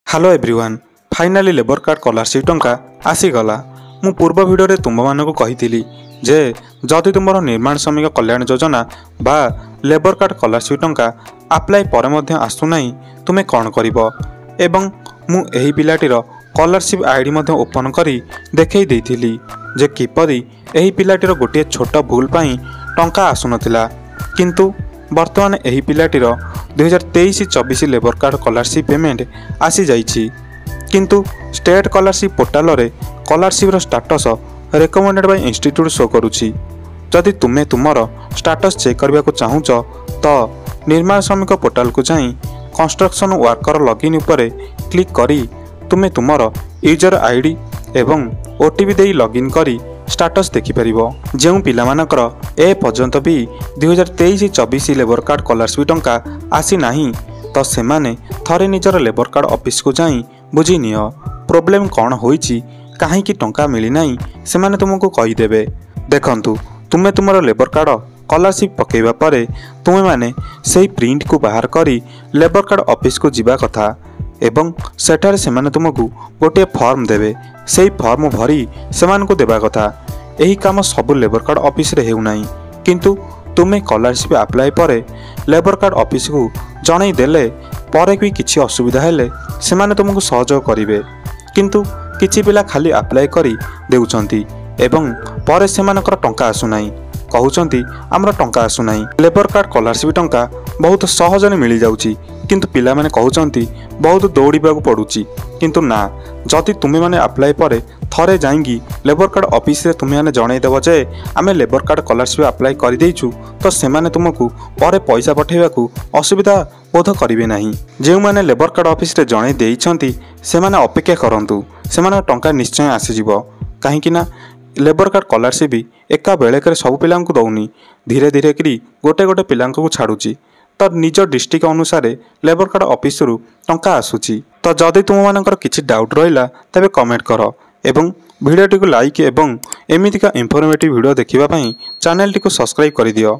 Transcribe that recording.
Hello everyone finally labour card scholarship टंका आसीगला। मु पूर्व वीडियो तुम मानक कही जे जदि तुम निर्माण श्रमिक कल्याण योजना बा लेबर कार्ड स्कॉलरशिप टंका अप्लाई पर आसुना तुम्हें कौन कर एवं मु एही पिलाटीर स्कॉलरशिप आईडी ओपन करी देखई देइथिली जे किपरि एही पिलाटीर गोटे छोट भूल पाई टंका आसुनथिला, किंतु वर्तमान एही पिलाटीर 2023-24 लेबर कार्ड स्कॉलरशिप पेमेंट आसी जाइछि। किंतु स्टेट स्कॉलरशिप पोर्टाल रे scholarship status recommended by institute show करुछि। जदि तुमे तुमर स्टाटस चेक करबा को चाहुच तो निर्माण श्रमिक पोर्टाल को जाई कंस्ट्रक्शन वर्कर लॉगिन उपरे क्लिक करी तुमे तुमर यूजर आईडी एवं ओटीपी देई लॉगिन करी स्टाटस देखिपारिबो। जेउ पिलामानकर ए पर्यंत भी 2023-24 लेबर कार्ड स्कॉलरशिप टंका आसी नाही तो सेमाने थरे निजर लेबर कार्ड ऑफिस को जाई बुझी नियो प्रॉब्लम कौन होईची काहे कि टंका मिली नाही सेमाने तुमको कहि देबे। देखंतु तुमे तुमर लेबर कार्ड स्कॉलरशिप पकेबा परे तुमे माने सेही प्रिंट को बाहर करी लेबर कार्ड ऑफिस को जिबा कथा एवं सेठारे सेमाने तुमको गोटे फॉर्म देबे, सेही फॉर्म भरी सेमान को देबा कथा। एही काम सब लेबर कार्ड ऑफिस रे हेउ नाही, किंतु तुमे स्कॉलरशिप अप्लाई परे लेबर कार्ड ऑफिस को जणाई देले परे भी किछि असुविधा हेले सेमाने तुमको सहयोग करिवे। किंतु किछि पिला खाली अप्लाई करी देउचंती एवं परे सेमानकर टंका आसु नाही, कहउचंती हमर टंका आसु नाही। लेबर कार्ड स्कॉलरशिप टंका बहुत सहजने मिली जाउची, किंतु पिला माने कहउचंती बहुत दौड़ीबा को पड़ुची। किंतु ना, जदि तुमे माने अप्लाई परे थरे जाइंगी लेबर कार्ड ऑफिस रे तुमे माने जणाई देबो जे आमे लेबर कार्ड स्कॉलरशिप अप्लाई करि देइछु तो सेमाने तुमको परे पैसा पठेबा को असुविधा बोध करिवे नाही। जेउ माने लेबर कार्ड ऑफिस रे जणाई देइछंती सेमाने अपेक्षा करंतु, सेमाने टंका निश्चय आसी जिवो। काहे कि ना लेबर कार्ड स्कॉलरशिप भी एका बेले करे सब पिलां को दउनी, धीरे धीरे करी गोटे गोटे पिलां को छाड़ुची तो निज डिस्ट्रिक्ट अनुसार लेबर कार्ड ऑफिस रु टंका आसुची। तो जदि तुम मानकर किछि डाउट रहिला तबे कमेंट करो एवं वीडियो टी को लाइक एवं एमितिका इन्फॉर्मेटिव वीडियो देखिबा पई चैनल टी को सब्सक्राइब करि दियो।